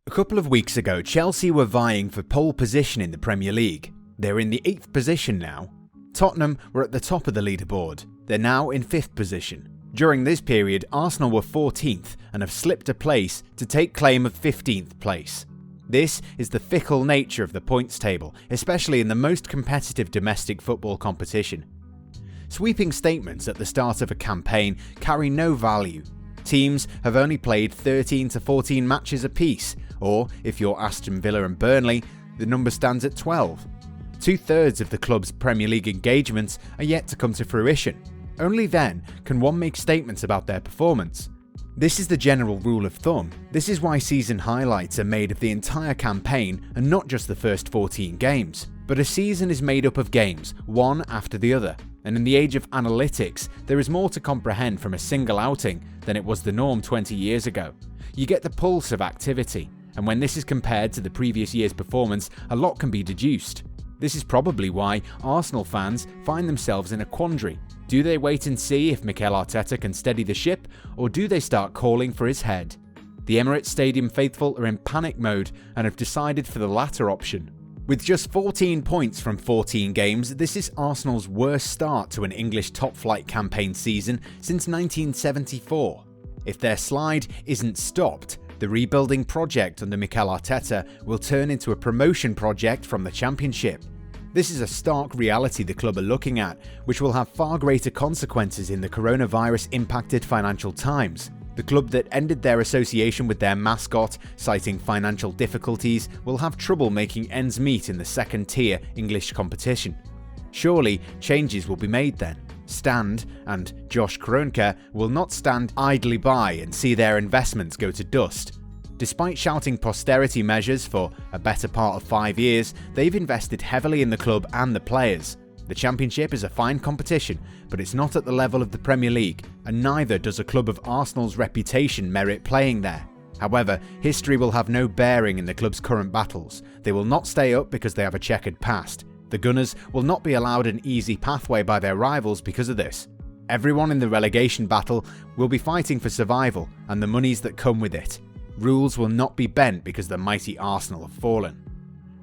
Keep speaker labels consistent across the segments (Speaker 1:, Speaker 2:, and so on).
Speaker 1: A couple of weeks ago, Chelsea were vying for pole position in the Premier League. They're in the 8th position now. Tottenham were at the top of the leaderboard. They're now in 5th position. During this period, Arsenal were 14th and have slipped a place to take claim of 15th place. This is the fickle nature of the points table, especially in the most competitive domestic football competition. Sweeping statements at the start of a campaign carry no value. Teams have only played 13 to 14 matches apiece, or if you're Aston Villa and Burnley, the number stands at 12. 2/3 of the club's Premier League engagements are yet to come to fruition. Only then can one make statements about their performance. This is the general rule of thumb. This is why season highlights are made of the entire campaign and not just the first 14 games. But a season is made up of games, one after the other, and in the age of analytics, there is more to comprehend from a single outing than it was the norm 20 years ago. You get the pulse of activity, and when this is compared to the previous year's performance, a lot can be deduced. This is probably why Arsenal fans find themselves in a quandary. Do they wait and see if Mikel Arteta can steady the ship, or do they start calling for his head? The Emirates Stadium faithful are in panic mode and have decided for the latter option. With just 14 points from 14 games, this is Arsenal's worst start to an English top-flight campaign season since 1974. If their slide isn't stopped, the rebuilding project under Mikel Arteta will turn into a promotion project from the Championship. This is a stark reality the club are looking at, which will have far greater consequences in the coronavirus-impacted financial times. The club that ended their association with their mascot, citing financial difficulties, will have trouble making ends meet in the second-tier English competition. Surely, changes will be made then. Stand and Josh Kroenke will not stand idly by and see their investments go to dust. Despite shouting posterity measures for a better part of 5 years, they've invested heavily in the club and the players. The Championship is a fine competition, but it's not at the level of the Premier League, and neither does a club of Arsenal's reputation merit playing there. However, history will have no bearing in the club's current battles. They will not stay up because they have a checkered past. The Gunners will not be allowed an easy pathway by their rivals because of this. Everyone in the relegation battle will be fighting for survival and the monies that come with it. Rules will not be bent because the mighty Arsenal have fallen.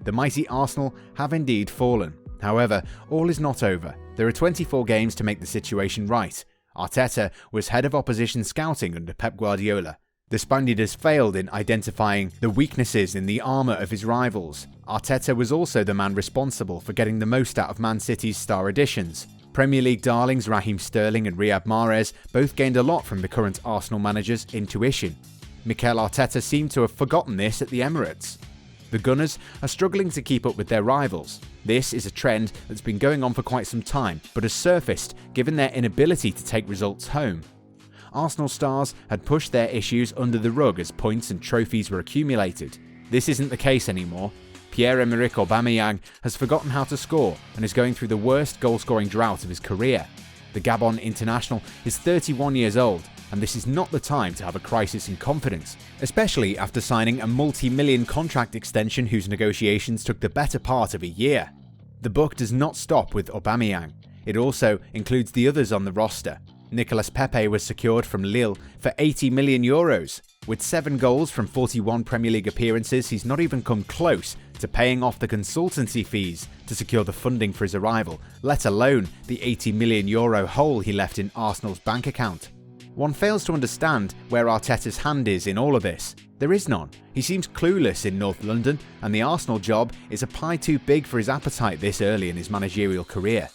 Speaker 1: The mighty Arsenal have indeed fallen. However, all is not over. There are 24 games to make the situation right. Arteta was head of opposition scouting under Pep Guardiola. The Spaniard has failed in identifying the weaknesses in the armour of his rivals. Arteta was also the man responsible for getting the most out of Man City's star additions. Premier League darlings Raheem Sterling and Riyad Mahrez both gained a lot from the current Arsenal manager's intuition. Mikel Arteta seemed to have forgotten this at the Emirates. The Gunners are struggling to keep up with their rivals. This is a trend that's been going on for quite some time, but has surfaced given their inability to take results home. Arsenal stars had pushed their issues under the rug as points and trophies were accumulated. This isn't the case anymore. Pierre-Emerick Aubameyang has forgotten how to score and is going through the worst goal-scoring drought of his career. The Gabon international is 31 years old, and this is not the time to have a crisis in confidence, especially after signing a multi-million contract extension whose negotiations took the better part of a year. The buck does not stop with Aubameyang. It also includes the others on the roster. Nicolas Pepe was secured from Lille for €80 million. With 7 goals from 41 Premier League appearances, he's not even come close to paying off the consultancy fees to secure the funding for his arrival, let alone the €80 million hole he left in Arsenal's bank account. One fails to understand where Arteta's hand is in all of this. There is none. He seems clueless in North London, and the Arsenal job is a pie too big for his appetite this early in his managerial career.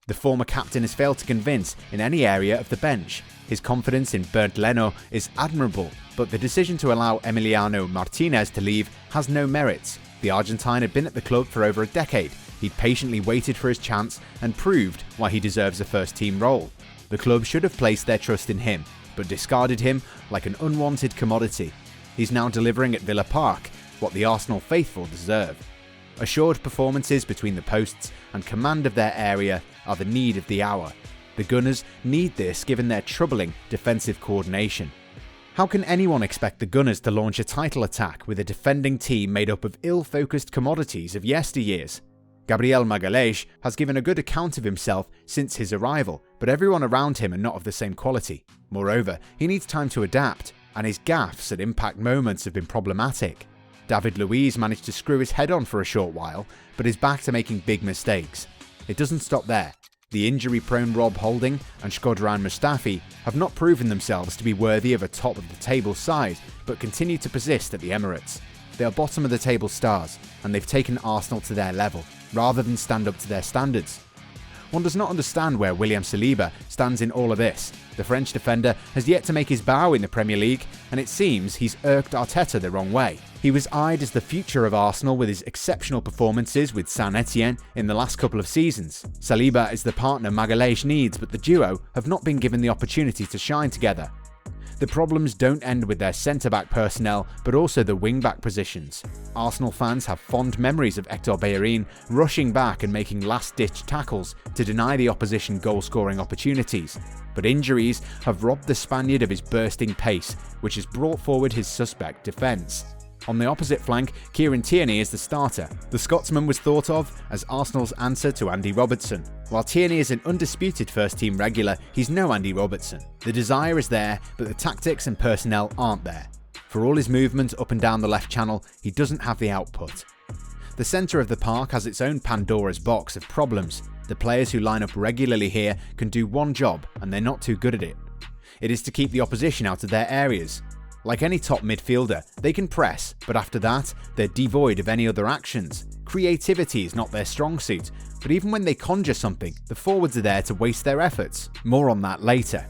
Speaker 1: The former captain has failed to convince in any area of the bench. His confidence in Bernd Leno is admirable, but the decision to allow Emiliano Martinez to leave has no merits. The Argentine had been at the club for over a decade. He'd patiently waited for his chance and proved why he deserves a first-team role. The club should have placed their trust in him, but discarded him like an unwanted commodity. He's now delivering at Villa Park what the Arsenal faithful deserve. Assured performances between the posts and command of their area are the need of the hour. The Gunners need this given their troubling defensive coordination. How can anyone expect the Gunners to launch a title attack with a defending team made up of ill-focused commodities of yesteryears? Gabriel Magalhaes has given a good account of himself since his arrival, but everyone around him are not of the same quality. Moreover, he needs time to adapt, and his gaffes at impact moments have been problematic. David Luiz managed to screw his head on for a short while, but is back to making big mistakes. It doesn't stop there. The injury-prone Rob Holding and Shkodran Mustafi have not proven themselves to be worthy of a top-of-the-table side, but continue to persist at the Emirates. They are bottom-of-the-table stars, and they've taken Arsenal to their level, rather than stand up to their standards. One does not understand where William Saliba stands in all of this. The French defender has yet to make his bow in the Premier League, and it seems he's irked Arteta the wrong way. He was eyed as the future of Arsenal with his exceptional performances with Saint Etienne in the last couple of seasons. Saliba is the partner Magalhaes needs, but the duo have not been given the opportunity to shine together. The problems don't end with their centre-back personnel, but also the wing-back positions. Arsenal fans have fond memories of Hector Bellerin rushing back and making last-ditch tackles to deny the opposition goal-scoring opportunities. But injuries have robbed the Spaniard of his bursting pace, which has brought forward his suspect defence. On the opposite flank, Kieran Tierney is the starter. The Scotsman was thought of as Arsenal's answer to Andy Robertson. While Tierney is an undisputed first-team regular, he's no Andy Robertson. The desire is there, but the tactics and personnel aren't there. For all his movement up and down the left channel, he doesn't have the output. The centre of the park has its own Pandora's box of problems. The players who line up regularly here can do one job, and they're not too good at it. It is to keep the opposition out of their areas. Like any top midfielder, they can press, but after that, they're devoid of any other actions. Creativity is not their strong suit, but even when they conjure something, the forwards are there to waste their efforts. More on that later.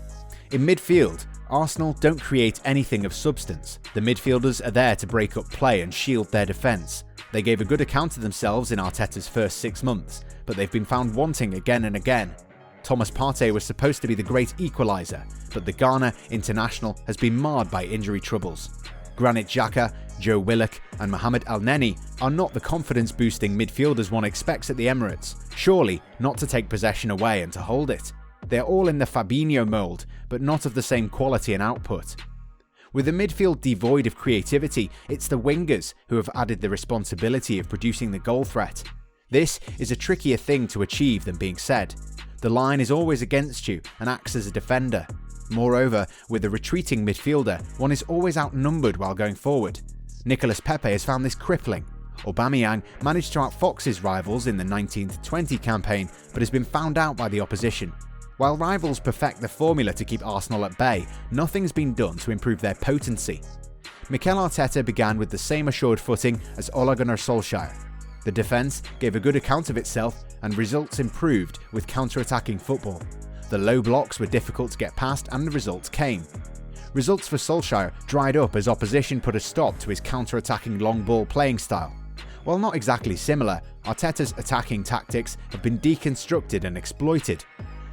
Speaker 1: In midfield, Arsenal don't create anything of substance. The midfielders are there to break up play and shield their defence. They gave a good account of themselves in Arteta's first 6 months, but they've been found wanting again and again. Thomas Partey was supposed to be the great equaliser, but the Ghana international has been marred by injury troubles. Granit Xhaka, Joe Willock and Mohamed El-Neni are not the confidence-boosting midfielders one expects at the Emirates, surely not to take possession away and to hold it. They are all in the Fabinho mould, but not of the same quality and output. With a midfield devoid of creativity, it's the wingers who have added the responsibility of producing the goal threat. This is a trickier thing to achieve than being said. The line is always against you and acts as a defender. Moreover, with a retreating midfielder, one is always outnumbered while going forward. Nicolas Pepe has found this crippling. Aubameyang managed to outfox his rivals in the 19-20 campaign, but has been found out by the opposition. While rivals perfect the formula to keep Arsenal at bay, nothing's been done to improve their potency. Mikel Arteta began with the same assured footing as Ole Gunnar Solskjaer. The defence gave a good account of itself and results improved with counter-attacking football. The low blocks were difficult to get past and the results came. Results for Solskjaer dried up as opposition put a stop to his counter-attacking long ball playing style. While not exactly similar, Arteta's attacking tactics have been deconstructed and exploited.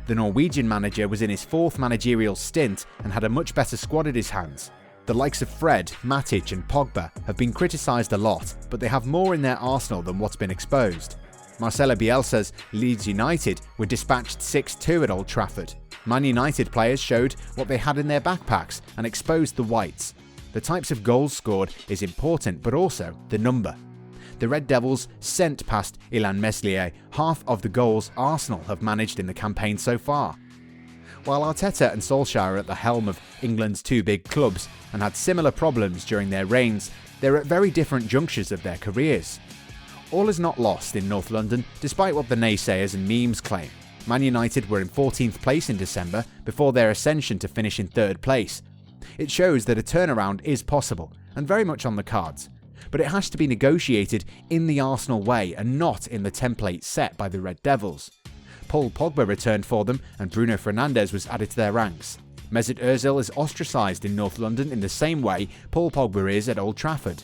Speaker 1: The Norwegian manager was in his 4th managerial stint and had a much better squad at his hands. The likes of Fred, Matic and Pogba have been criticised a lot, but they have more in their arsenal than what's been exposed. Marcelo Bielsa's Leeds United were dispatched 6-2 at Old Trafford. Man United players showed what they had in their backpacks and exposed the whites. The types of goals scored is important, but also the number. The Red Devils sent past Illan Meslier half of the goals Arsenal have managed in the campaign so far. While Arteta and Solskjaer are at the helm of England's 2 big clubs and had similar problems during their reigns, they're at very different junctures of their careers. All is not lost in North London, despite what the naysayers and memes claim. Man United were in 14th place in December before their ascension to finish in 3rd place. It shows that a turnaround is possible and very much on the cards, but it has to be negotiated in the Arsenal way and not in the template set by the Red Devils. Paul Pogba returned for them and Bruno Fernandes was added to their ranks. Mesut Ozil is ostracised in North London in the same way Paul Pogba is at Old Trafford.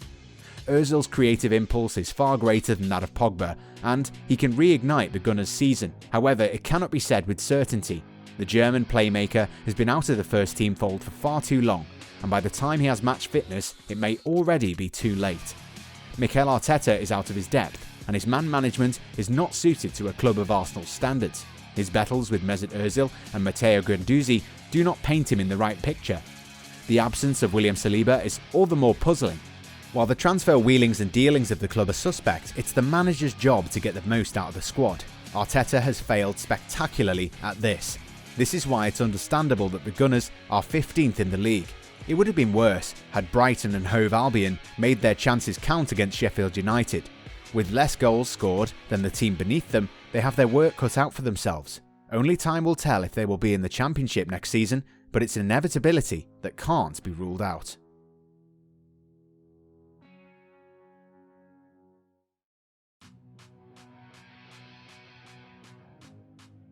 Speaker 1: Ozil's creative impulse is far greater than that of Pogba, and he can reignite the Gunners' season. However, it cannot be said with certainty. The German playmaker has been out of the first team fold for far too long, and by the time he has match fitness, it may already be too late. Mikel Arteta is out of his depth, and his man management is not suited to a club of Arsenal's standards. His battles with Mesut Ozil and Matteo Guendouzi do not paint him in the right picture. The absence of William Saliba is all the more puzzling. While the transfer wheelings and dealings of the club are suspect, it's the manager's job to get the most out of the squad. Arteta has failed spectacularly at this. This is why it's understandable that the Gunners are 15th in the league. It would have been worse had Brighton and Hove Albion made their chances count against Sheffield United. With less goals scored than the team beneath them, they have their work cut out for themselves. Only time will tell if they will be in the Championship next season, but it's an inevitability that can't be ruled out.